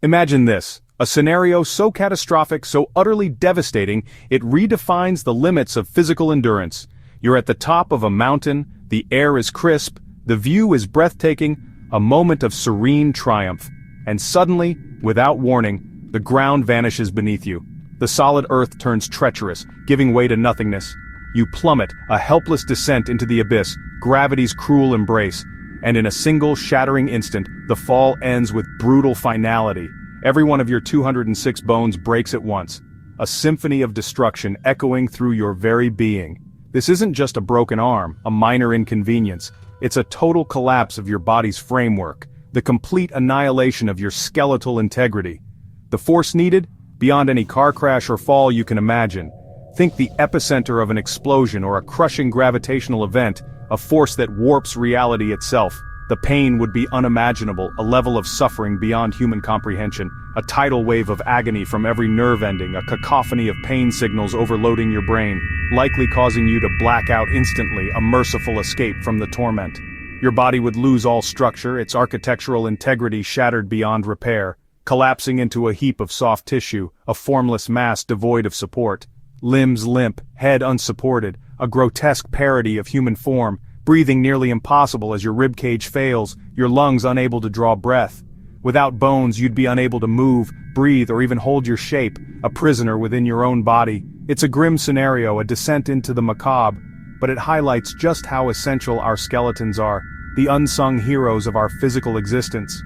Imagine this, a scenario so catastrophic, so utterly devastating, it redefines the limits of physical endurance. You're at the top of a mountain, the air is crisp, the view is breathtaking, a moment of serene triumph. And suddenly, without warning, the ground vanishes beneath you. The solid earth turns treacherous, giving way to nothingness. You plummet, a helpless descent into the abyss, gravity's cruel embrace. And in a single shattering instant, the fall ends with brutal finality. Every one of your 206 bones breaks at once. A symphony of destruction echoing through your very being. This isn't just a broken arm, a minor inconvenience. It's a total collapse of your body's framework, the complete annihilation of your skeletal integrity. The force needed? Beyond any car crash or fall you can imagine. Think the epicenter of an explosion or a crushing gravitational event, a force that warps reality itself. The pain would be unimaginable, a level of suffering beyond human comprehension, a tidal wave of agony from every nerve ending, a cacophony of pain signals overloading your brain, likely causing you to black out instantly, a merciful escape from the torment. Your body would lose all structure, its architectural integrity shattered beyond repair, collapsing into a heap of soft tissue, a formless mass devoid of support. Limbs limp, head unsupported, a grotesque parody of human form, breathing nearly impossible as your ribcage fails, your lungs unable to draw breath. Without bones you'd be unable to move, breathe, or even hold your shape, a prisoner within your own body. It's a grim scenario, a descent into the macabre, but it highlights just how essential our skeletons are, the unsung heroes of our physical existence.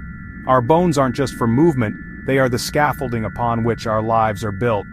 Our bones aren't just for movement, they are the scaffolding upon which our lives are built.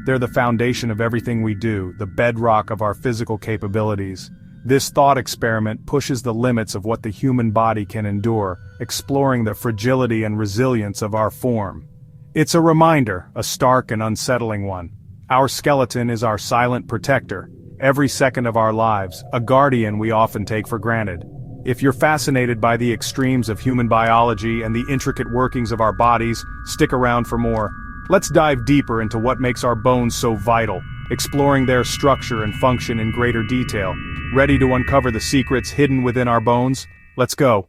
They're the foundation of everything we do, the bedrock of our physical capabilities. This thought experiment pushes the limits of what the human body can endure, exploring the fragility and resilience of our form. It's a reminder, a stark and unsettling one. Our skeleton is our silent protector, every second of our lives, a guardian we often take for granted. If you're fascinated by the extremes of human biology and the intricate workings of our bodies, stick around for more. Let's dive deeper into what makes our bones so vital, exploring their structure and function in greater detail. Ready to uncover the secrets hidden within our bones? Let's go.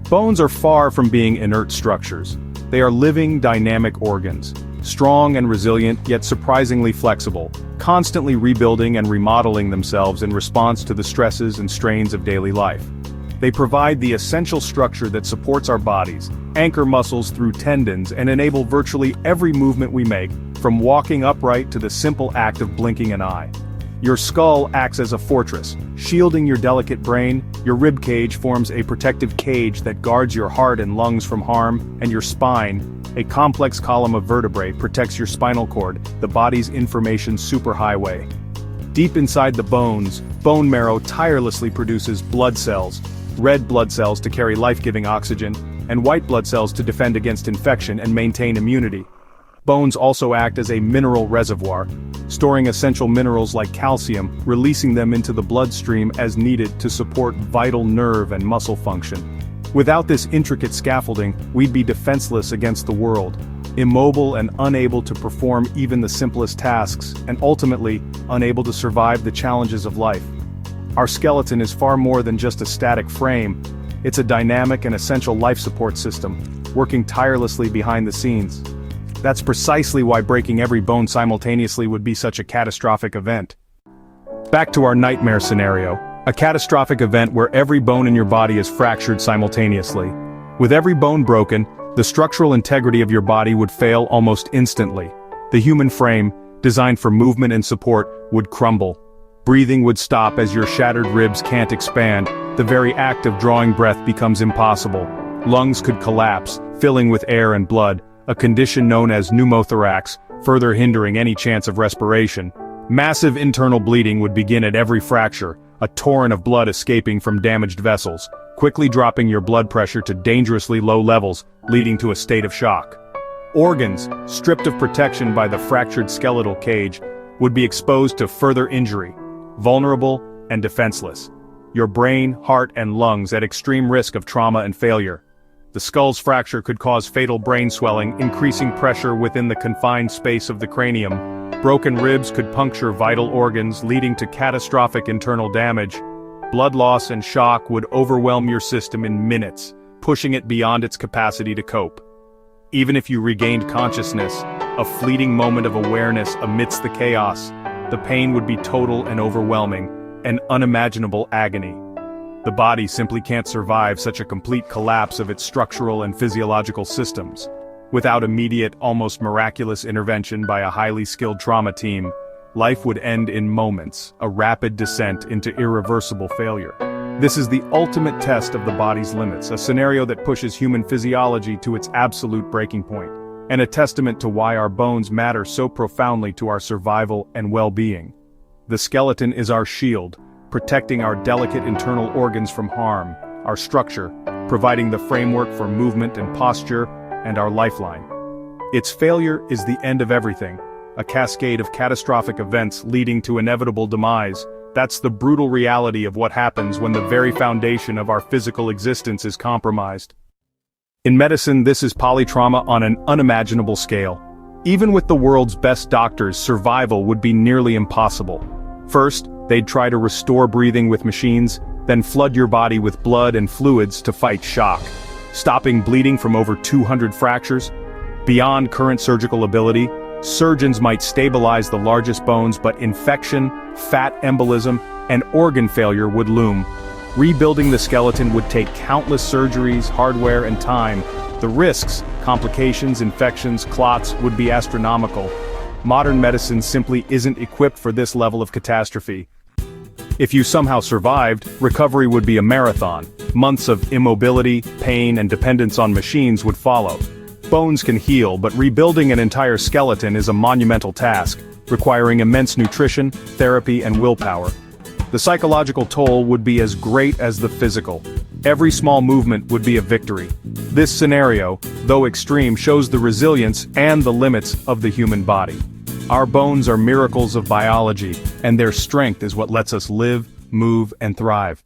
Bones are far from being inert structures. They are living, dynamic organs, strong and resilient yet surprisingly flexible, constantly rebuilding and remodeling themselves in response to the stresses and strains of daily life. They provide the essential structure that supports our bodies, anchor muscles through tendons, and enable virtually every movement we make, from walking upright to the simple act of blinking an eye. Your skull acts as a fortress, shielding your delicate brain. Your ribcage forms a protective cage that guards your heart and lungs from harm, and your spine, a complex column of vertebrae, protects your spinal cord, the body's information superhighway. Deep inside the bones, bone marrow tirelessly produces blood cells, red blood cells to carry life-giving oxygen, and white blood cells to defend against infection and maintain immunity. Bones also act as a mineral reservoir, storing essential minerals like calcium, releasing them into the bloodstream as needed to support vital nerve and muscle function. Without this intricate scaffolding, we'd be defenseless against the world, immobile and unable to perform even the simplest tasks, and ultimately, unable to survive the challenges of life. Our skeleton is far more than just a static frame. It's a dynamic and essential life support system, working tirelessly behind the scenes. That's precisely why breaking every bone simultaneously would be such a catastrophic event. Back to our nightmare scenario, a catastrophic event where every bone in your body is fractured simultaneously. With every bone broken, the structural integrity of your body would fail almost instantly. The human frame, designed for movement and support, would crumble. Breathing would stop as your shattered ribs can't expand. The very act of drawing breath becomes impossible. Lungs could collapse, filling with air and blood, a condition known as pneumothorax, further hindering any chance of respiration. Massive internal bleeding would begin at every fracture, a torrent of blood escaping from damaged vessels, quickly dropping your blood pressure to dangerously low levels, leading to a state of shock. Organs, stripped of protection by the fractured skeletal cage, would be exposed to further injury, vulnerable and defenseless. Your brain, heart, and lungs at extreme risk of trauma and failure. The skull's fracture could cause fatal brain swelling, increasing pressure within the confined space of the cranium. Broken ribs could puncture vital organs, leading to catastrophic internal damage. Blood loss and shock would overwhelm your system in minutes, pushing it beyond its capacity to cope. Even if you regained consciousness, a fleeting moment of awareness amidst the chaos, the pain would be total and overwhelming, an unimaginable agony. The body simply can't survive such a complete collapse of its structural and physiological systems. Without immediate, almost miraculous intervention by a highly skilled trauma team, life would end in moments, a rapid descent into irreversible failure. This is the ultimate test of the body's limits, a scenario that pushes human physiology to its absolute breaking point, and a testament to why our bones matter so profoundly to our survival and well-being. The skeleton is our shield, protecting our delicate internal organs from harm, our structure, providing the framework for movement and posture, and our lifeline. Its failure is the end of everything, a cascade of catastrophic events leading to inevitable demise. That's the brutal reality of what happens when the very foundation of our physical existence is compromised. In medicine, this is polytrauma on an unimaginable scale. Even with the world's best doctors, survival would be nearly impossible. First, they'd try to restore breathing with machines, then flood your body with blood and fluids to fight shock, stopping bleeding from over 200 fractures. Beyond current surgical ability, surgeons might stabilize the largest bones, but infection, fat embolism, and organ failure would loom. Rebuilding the skeleton would take countless surgeries, hardware, and time. The risks, complications, infections, clots, would be astronomical. Modern medicine simply isn't equipped for this level of catastrophe. If you somehow survived, recovery would be a marathon. Months of immobility, pain, and dependence on machines would follow. Bones can heal, but rebuilding an entire skeleton is a monumental task, requiring immense nutrition, therapy, and willpower. The psychological toll would be as great as the physical. Every small movement would be a victory. This scenario, though extreme, shows the resilience and the limits of the human body. Our bones are miracles of biology, and their strength is what lets us live, move, and thrive.